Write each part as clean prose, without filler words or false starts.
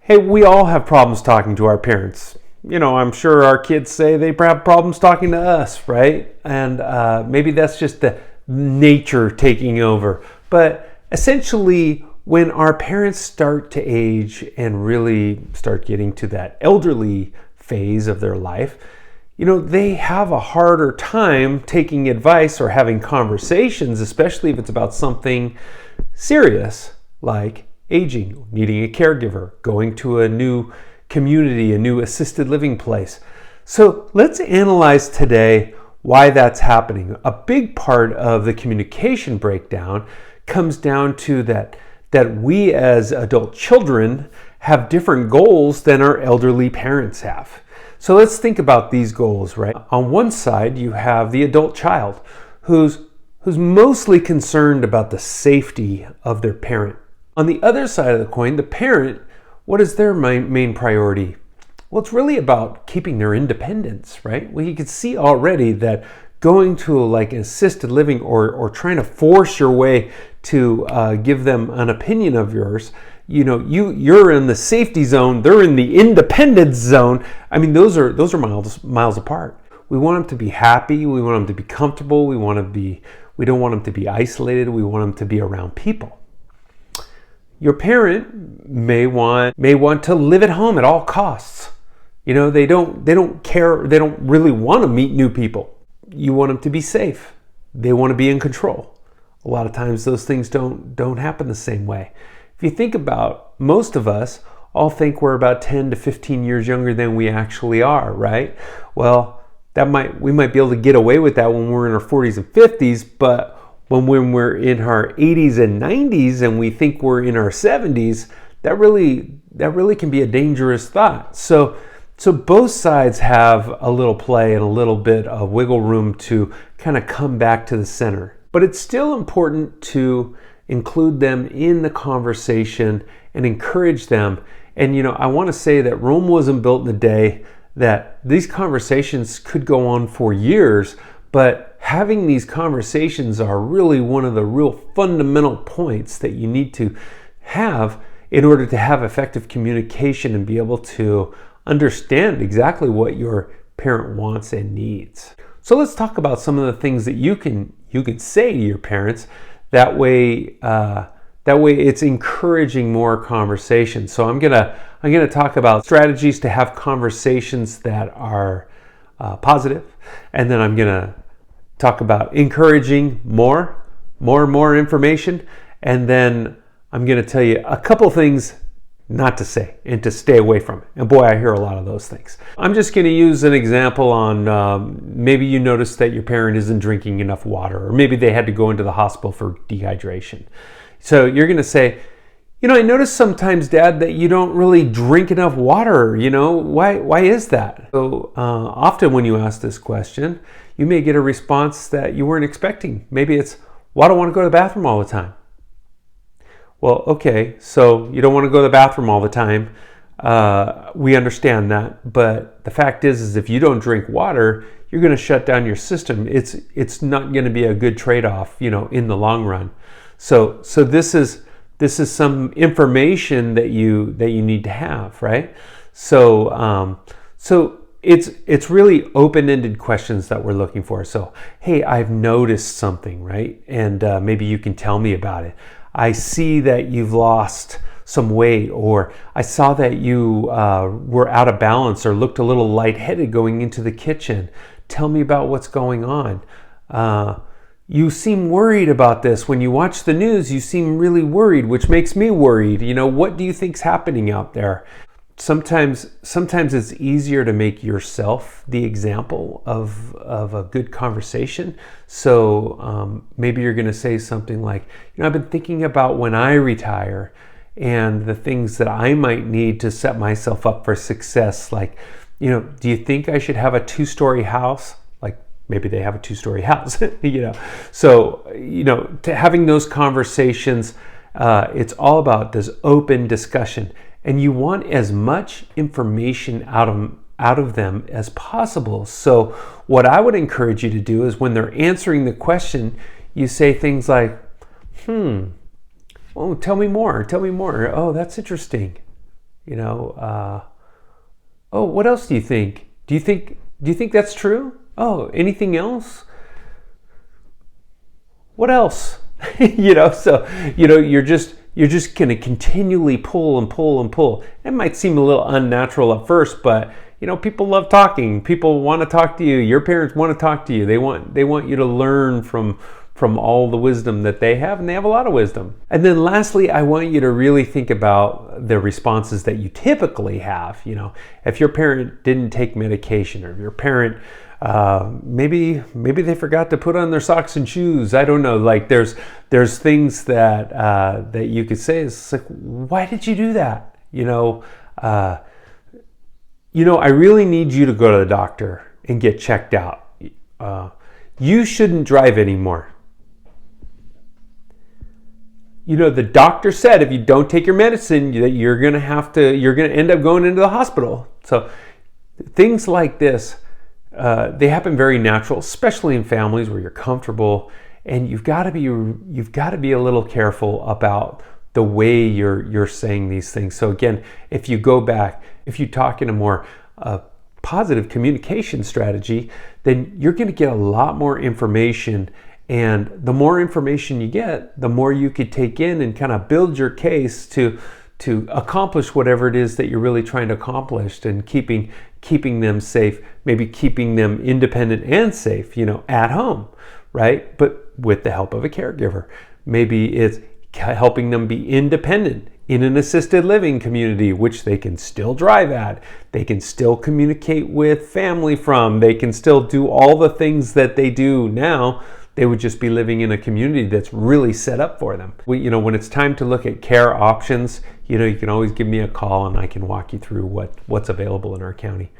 Hey, we all have problems talking to our parents. I'm sure our kids say they have problems talking to us, right? And maybe that's just the nature taking over. But essentially, when our parents start to age and really start getting to that elderly phase of their life, they have a harder time taking advice or having conversations, especially if it's about something serious like aging, needing a caregiver, going to a new community, a new assisted living place. So let's analyze today why that's happening. A big part of the communication breakdown comes down to that we as adult children have different goals than our elderly parents have. So let's think about these goals, right? On one side, you have the adult child who's mostly concerned about the safety of their parent. On the other side of the coin, the parent, what is their main priority? Well, it's really about keeping their independence, right? Well, you can see already that going to like assisted living or trying to force your way to give them an opinion of yours, you're in the safety zone, they're in the independence zone. I mean, those are miles apart. We want them to be happy, we want them to be comfortable, we don't want them to be isolated, we want them to be around people. Your parent may want to live at home at all costs. They don't care, they don't really want to meet new people. You want them to be safe. They want to be in control. A lot of times those things don't happen the same way. If you think about, most of us all think we're about 10 to 15 years younger than we actually are, right? Well, we might be able to get away with that when we're in our 40s and 50s, but when we're in our 80s and 90s and we think we're in our 70s, that really can be a dangerous thought. So both sides have a little play and a little bit of wiggle room to kind of come back to the center. But it's still important to include them in the conversation and encourage them. And I want to say that Rome wasn't built in a day, that these conversations could go on for years, but having these conversations are really one of the real fundamental points that you need to have in order to have effective communication and be able to understand exactly what your parent wants and needs. So let's talk about some of the things that you can say to your parents. That way it's encouraging more conversation. So I'm gonna talk about strategies to have conversations that are positive, and then I'm gonna talk about encouraging more information, and then I'm gonna tell you a couple things not to say and to stay away from it. And boy, I hear a lot of those things. I'm just going to use an example on maybe you notice that your parent isn't drinking enough water, or maybe they had to go into the hospital for dehydration. So you're going to say, I notice sometimes, Dad, that you don't really drink enough water. Why is that? So often when you ask this question, you may get a response that you weren't expecting. Maybe it's, well, I don't want to go to the bathroom all the time. Well, okay, so you don't want to go to the bathroom all the time. We understand that, but the fact is if you don't drink water, you're going to shut down your system. It's not going to be a good trade-off, in the long run. So this is some information that you need to have, right? So it's really open-ended questions that we're looking for. So, hey, I've noticed something, right? And maybe you can tell me about it. I see that you've lost some weight, or I saw that you were out of balance or looked a little lightheaded going into the kitchen. Tell me about what's going on. You seem worried about this. When you watch the news, you seem really worried, which makes me worried. What do you think's happening out there? Sometimes it's easier to make yourself the example of a good conversation. So maybe you're going to say something like, I've been thinking about when I retire and the things that I might need to set myself up for success. Like, do you think I should have a 2-story house? Like maybe they have a 2-story house, So, to having those conversations, it's all about this open discussion. And you want as much information out of them as possible. So what I would encourage you to do is when they're answering the question, you say things like, oh, tell me more. Oh, that's interesting. You know, oh, what else do you think? Do you think that's true? Oh, anything else? What else? So you're just going to continually pull and pull and pull. It might seem a little unnatural at first, but people love talking. People want to talk to you. Your parents want to talk to you. They want you to learn from all the wisdom that they have, and they have a lot of wisdom. And then lastly, I want you to really think about the responses that you typically have. If your parent didn't take medication, or if your parent maybe they forgot to put on their socks and shoes. I don't know. Like there's things that you could say. It's like, why did you do that? I really need you to go to the doctor and get checked out. You shouldn't drive anymore. The doctor said if you don't take your medicine, that you're going to end up going into the hospital. So things like this, they happen very natural, especially in families where you're comfortable, and you've got to be a little careful about the way you're saying these things. So again, if you talk in a more positive communication strategy, then you're going to get a lot more information. And the more information you get, the more you could take in and kind of build your case to accomplish whatever it is that you're really trying to accomplish, and keeping them safe, maybe keeping them independent and safe, at home, right? But with the help of a caregiver. Maybe it's helping them be independent in an assisted living community, which they can still drive at, they can still communicate with family from, they can still do all the things that they do now. They would just be living in a community that's really set up for them. When it's time to look at care options, you can always give me a call and I can walk you through what's available in our county.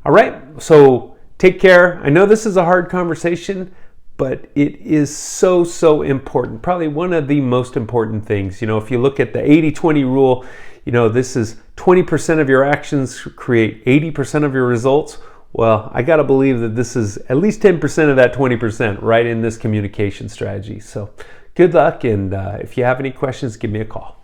All right, so take care. I know this is a hard conversation, but it is so important. Probably one of the most important things. If you look at the 80-20 rule, this is 20% of your actions create 80% of your results. Well, I got to believe that this is at least 10% of that 20% right in this communication strategy. So good luck, and if you have any questions, give me a call.